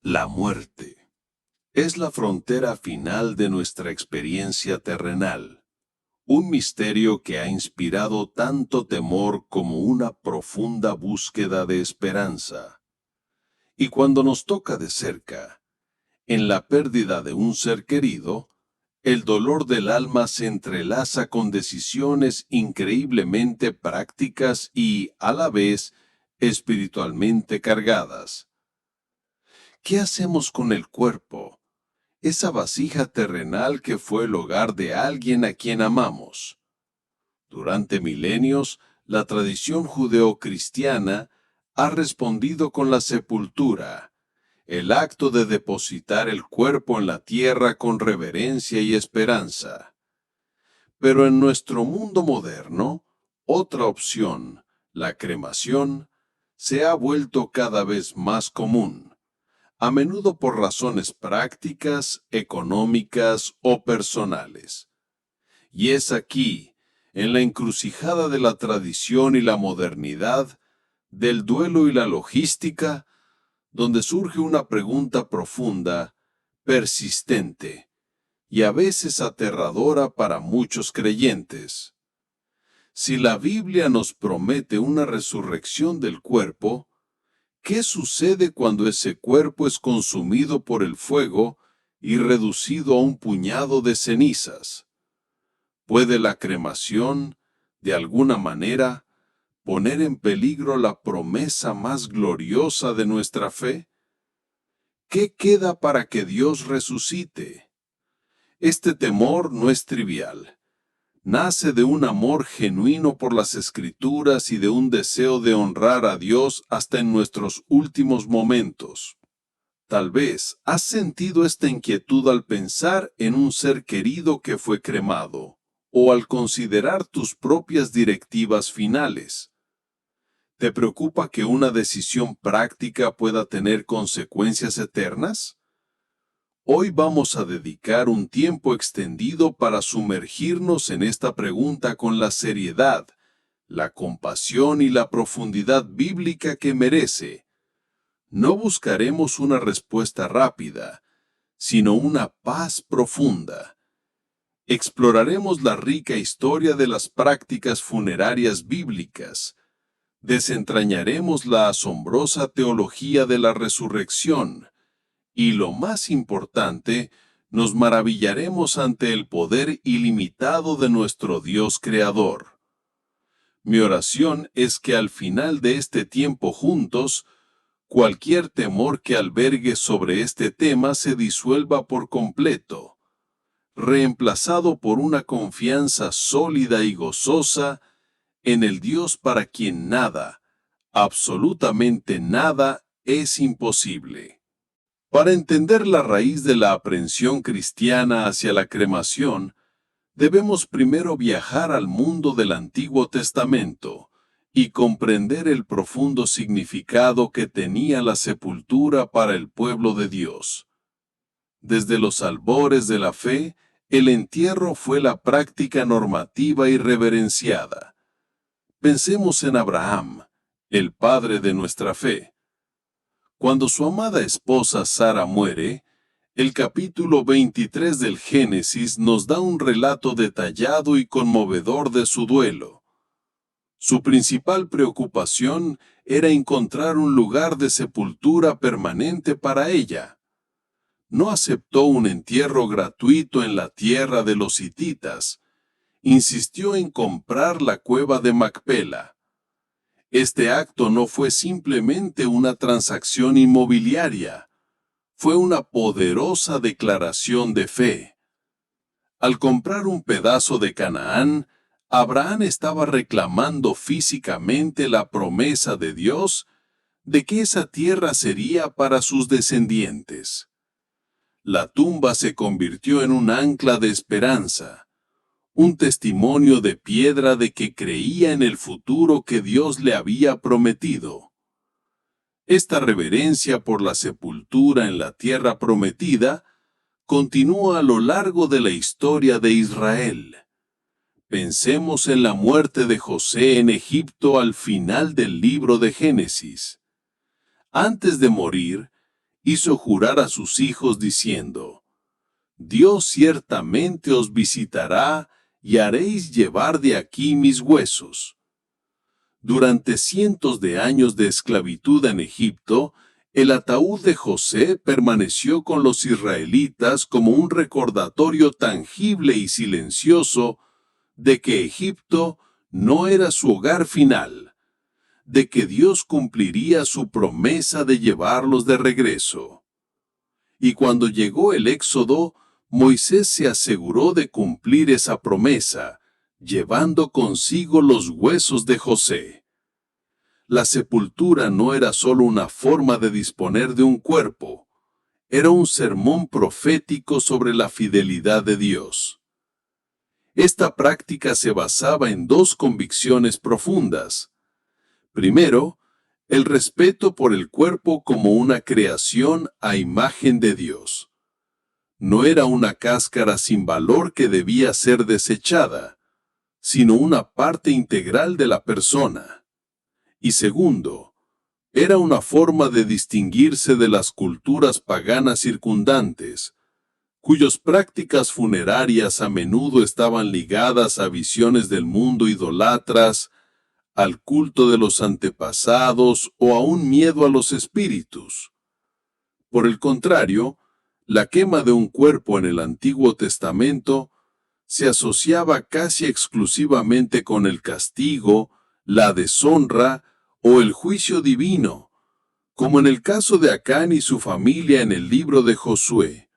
La muerte es la frontera final de nuestra experiencia terrenal, un misterio que ha inspirado tanto temor como una profunda búsqueda de esperanza. Y cuando nos toca de cerca, en la pérdida de un ser querido, el dolor del alma se entrelaza con decisiones increíblemente prácticas y, a la vez, espiritualmente cargadas. ¿Qué hacemos con el cuerpo? Esa vasija terrenal que fue el hogar de alguien a quien amamos. Durante milenios, la tradición judeocristiana ha respondido con la sepultura, el acto de depositar el cuerpo en la tierra con reverencia y esperanza. Pero en nuestro mundo moderno, otra opción, la cremación, se ha vuelto cada vez más común, a menudo por razones prácticas, económicas o personales. Y es aquí, en la encrucijada de la tradición y la modernidad, del duelo y la logística, donde surge una pregunta profunda, persistente y a veces aterradora para muchos creyentes. Si la Biblia nos promete una resurrección del cuerpo, ¿qué sucede cuando ese cuerpo es consumido por el fuego y reducido a un puñado de cenizas? ¿Puede la cremación, de alguna manera, poner en peligro la promesa más gloriosa de nuestra fe? ¿Qué queda para que Dios resucite? Este temor no es trivial. Nace de un amor genuino por las Escrituras y de un deseo de honrar a Dios hasta en nuestros últimos momentos. Tal vez has sentido esta inquietud al pensar en un ser querido que fue cremado, o al considerar tus propias directivas finales. ¿Te preocupa que una decisión práctica pueda tener consecuencias eternas? Hoy vamos a dedicar un tiempo extendido para sumergirnos en esta pregunta con la seriedad, la compasión y la profundidad bíblica que merece. No buscaremos una respuesta rápida, sino una paz profunda. Exploraremos la rica historia de las prácticas funerarias bíblicas. Desentrañaremos la asombrosa teología de la resurrección. Y lo más importante, nos maravillaremos ante el poder ilimitado de nuestro Dios Creador. Mi oración es que al final de este tiempo juntos, cualquier temor que albergue sobre este tema se disuelva por completo, reemplazado por una confianza sólida y gozosa en el Dios para quien nada, absolutamente nada, es imposible. Para entender la raíz de la aprensión cristiana hacia la cremación, debemos primero viajar al mundo del Antiguo Testamento y comprender el profundo significado que tenía la sepultura para el pueblo de Dios. Desde los albores de la fe, el entierro fue la práctica normativa y reverenciada. Pensemos en Abraham, el padre de nuestra fe. Cuando su amada esposa Sara muere, el capítulo 23 del Génesis nos da un relato detallado y conmovedor de su duelo. Su principal preocupación era encontrar un lugar de sepultura permanente para ella. No aceptó un entierro gratuito en la tierra de los hititas. Insistió en comprar la cueva de Macpela. Este acto no fue simplemente una transacción inmobiliaria, fue una poderosa declaración de fe. Al comprar un pedazo de Canaán, Abraham estaba reclamando físicamente la promesa de Dios de que esa tierra sería para sus descendientes. La tumba se convirtió en un ancla de esperanza, un testimonio de piedra de que creía en el futuro que Dios le había prometido. Esta reverencia por la sepultura en la tierra prometida continúa a lo largo de la historia de Israel. Pensemos en la muerte de José en Egipto al final del libro de Génesis. Antes de morir, hizo jurar a sus hijos diciendo: Dios ciertamente os visitará y haréis llevar de aquí mis huesos. Durante cientos de años de esclavitud en Egipto, el ataúd de José permaneció con los israelitas como un recordatorio tangible y silencioso de que Egipto no era su hogar final, de que Dios cumpliría su promesa de llevarlos de regreso. Y cuando llegó el Éxodo, Moisés se aseguró de cumplir esa promesa, llevando consigo los huesos de José. La sepultura no era solo una forma de disponer de un cuerpo, era un sermón profético sobre la fidelidad de Dios. Esta práctica se basaba en dos convicciones profundas. Primero, el respeto por el cuerpo como una creación a imagen de Dios. No era una cáscara sin valor que debía ser desechada, sino una parte integral de la persona. Y segundo, era una forma de distinguirse de las culturas paganas circundantes, cuyas prácticas funerarias a menudo estaban ligadas a visiones del mundo idolatras, al culto de los antepasados o a un miedo a los espíritus. Por el contrario, la quema de un cuerpo en el Antiguo Testamento se asociaba casi exclusivamente con el castigo, la deshonra o el juicio divino, como en el caso de Acán y su familia en el libro de Josué.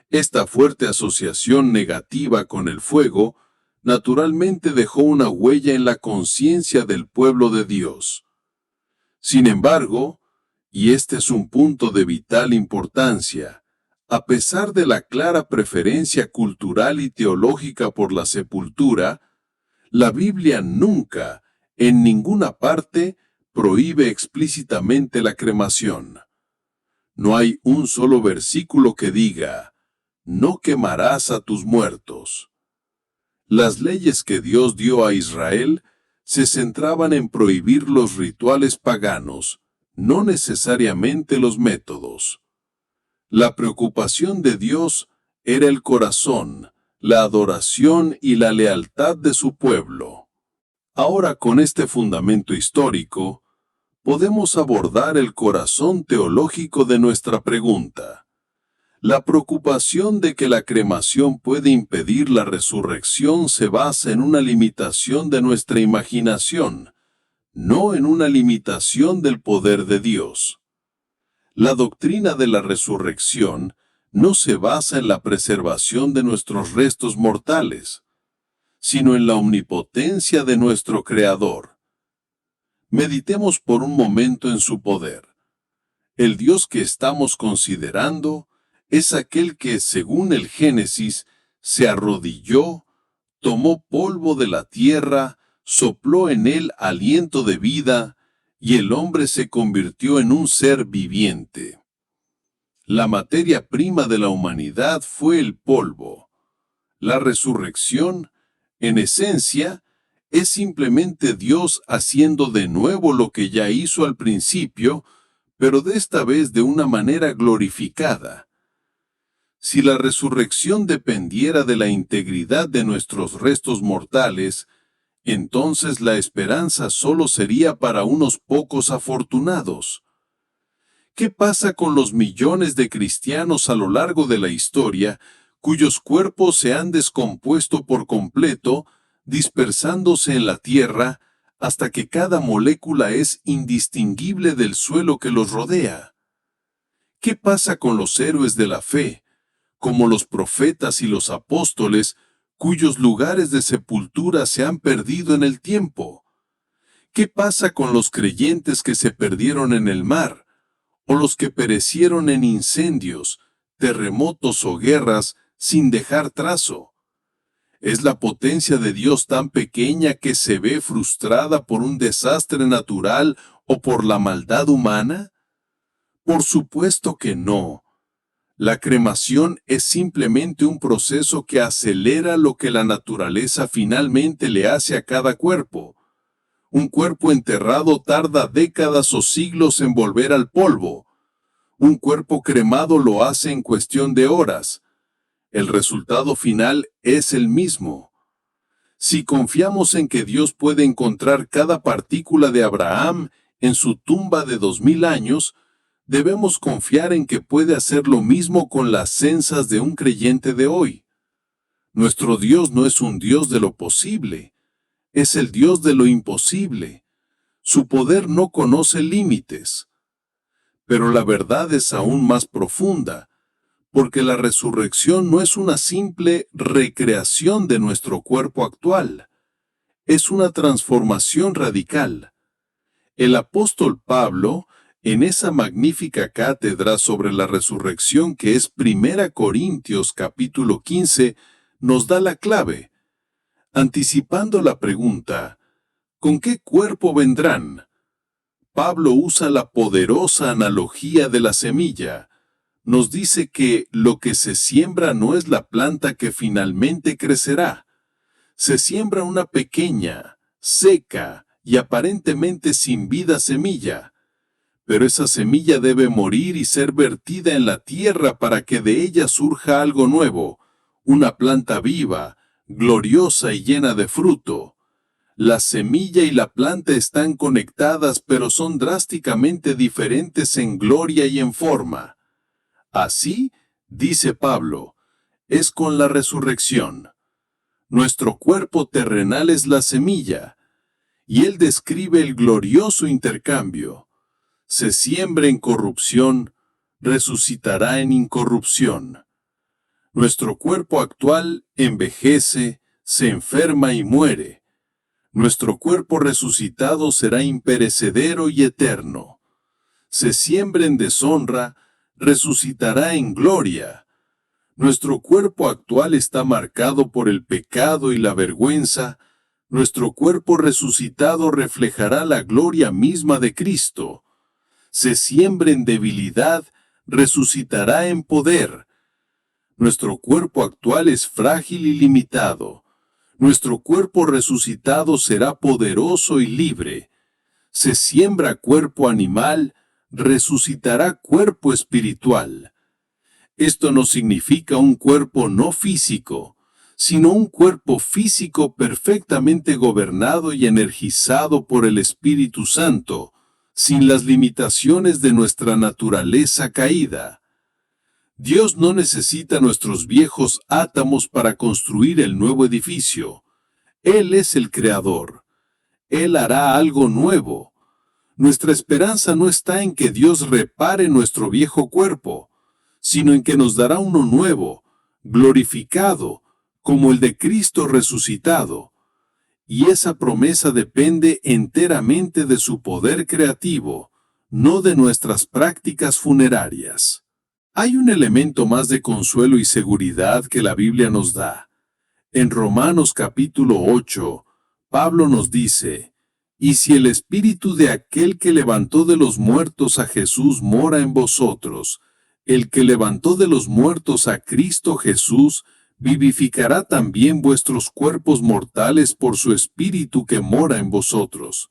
Esta fuerte asociación negativa con el fuego naturalmente dejó una huella en la conciencia del pueblo de Dios. Sin embargo, y este es un punto de vital importancia, a pesar de la clara preferencia cultural y teológica por la sepultura, la Biblia nunca, en ninguna parte, prohíbe explícitamente la cremación. No hay un solo versículo que diga: no quemarás a tus muertos. Las leyes que Dios dio a Israel se centraban en prohibir los rituales paganos, no necesariamente los métodos. La preocupación de Dios era el corazón, la adoración y la lealtad de su pueblo. Ahora, con este fundamento histórico, podemos abordar el corazón teológico de nuestra pregunta. La preocupación de que la cremación puede impedir la resurrección se basa en una limitación de nuestra imaginación, no en una limitación del poder de Dios. La doctrina de la resurrección no se basa en la preservación de nuestros restos mortales, sino en la omnipotencia de nuestro Creador. Meditemos por un momento en su poder. El Dios que estamos considerando es aquel que, según el Génesis, se arrodilló, tomó polvo de la tierra, sopló en él aliento de vida, y el hombre se convirtió en un ser viviente. La materia prima de la humanidad fue el polvo. La resurrección, en esencia, es simplemente Dios haciendo de nuevo lo que ya hizo al principio, pero de esta vez de una manera glorificada. Si la resurrección dependiera de la integridad de nuestros restos mortales, entonces la esperanza solo sería para unos pocos afortunados. ¿Qué pasa con los millones de cristianos a lo largo de la historia cuyos cuerpos se han descompuesto por completo, dispersándose en la tierra, hasta que cada molécula es indistinguible del suelo que los rodea? ¿Qué pasa con los héroes de la fe, como los profetas y los apóstoles, cuyos lugares de sepultura se han perdido en el tiempo? ¿Qué pasa con los creyentes que se perdieron en el mar, o los que perecieron en incendios, terremotos o guerras sin dejar trazo? ¿Es la potencia de Dios tan pequeña que se ve frustrada por un desastre natural o por la maldad humana? Por supuesto que no. La cremación es simplemente un proceso que acelera lo que la naturaleza finalmente le hace a cada cuerpo. Un cuerpo enterrado tarda décadas o siglos en volver al polvo. Un cuerpo cremado lo hace en cuestión de horas. El resultado final es el mismo. Si confiamos en que Dios puede encontrar cada partícula de Abraham en su tumba de 2000 años, debemos confiar en que puede hacer lo mismo con las cenizas de un creyente de hoy. Nuestro Dios no es un Dios de lo posible, es el Dios de lo imposible. Su poder no conoce límites. Pero la verdad es aún más profunda, porque la resurrección no es una simple recreación de nuestro cuerpo actual, es una transformación radical. El apóstol Pablo, en esa magnífica cátedra sobre la resurrección que es 1 Corintios capítulo 15, nos da la clave, anticipando la pregunta, ¿con qué cuerpo vendrán? Pablo usa la poderosa analogía de la semilla. Nos dice que lo que se siembra no es la planta que finalmente crecerá. Se siembra una pequeña, seca y aparentemente sin vida semilla. Pero esa semilla debe morir y ser vertida en la tierra para que de ella surja algo nuevo, una planta viva, gloriosa y llena de fruto. La semilla y la planta están conectadas, pero son drásticamente diferentes en gloria y en forma. Así, dice Pablo, es con la resurrección. Nuestro cuerpo terrenal es la semilla, y él describe el glorioso intercambio. Se siembra en corrupción, resucitará en incorrupción. Nuestro cuerpo actual envejece, se enferma y muere. Nuestro cuerpo resucitado será imperecedero y eterno. Se siembra en deshonra, resucitará en gloria. Nuestro cuerpo actual está marcado por el pecado y la vergüenza. Nuestro cuerpo resucitado reflejará la gloria misma de Cristo. Se siembra en debilidad, resucitará en poder. Nuestro cuerpo actual es frágil y limitado. Nuestro cuerpo resucitado será poderoso y libre. Se siembra cuerpo animal, resucitará cuerpo espiritual. Esto no significa un cuerpo no físico, sino un cuerpo físico perfectamente gobernado y energizado por el Espíritu Santo, sin las limitaciones de nuestra naturaleza caída. Dios no necesita nuestros viejos átomos para construir el nuevo edificio. Él es el Creador. Él hará algo nuevo. Nuestra esperanza no está en que Dios repare nuestro viejo cuerpo, sino en que nos dará uno nuevo, glorificado, como el de Cristo resucitado. Y esa promesa depende enteramente de su poder creativo, no de nuestras prácticas funerarias. Hay un elemento más de consuelo y seguridad que la Biblia nos da. En Romanos capítulo 8, Pablo nos dice, «Y si el espíritu de aquel que levantó de los muertos a Jesús mora en vosotros, el que levantó de los muertos a Cristo Jesús, vivificará también vuestros cuerpos mortales por su Espíritu que mora en vosotros».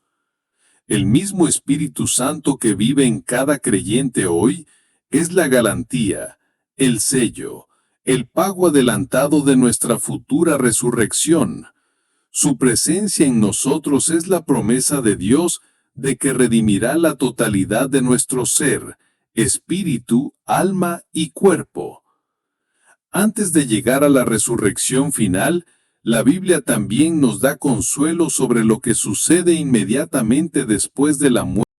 El mismo Espíritu Santo que vive en cada creyente hoy es la garantía, el sello, el pago adelantado de nuestra futura resurrección. Su presencia en nosotros es la promesa de Dios de que redimirá la totalidad de nuestro ser, espíritu, alma y cuerpo. Antes de llegar a la resurrección final, la Biblia también nos da consuelo sobre lo que sucede inmediatamente después de la muerte.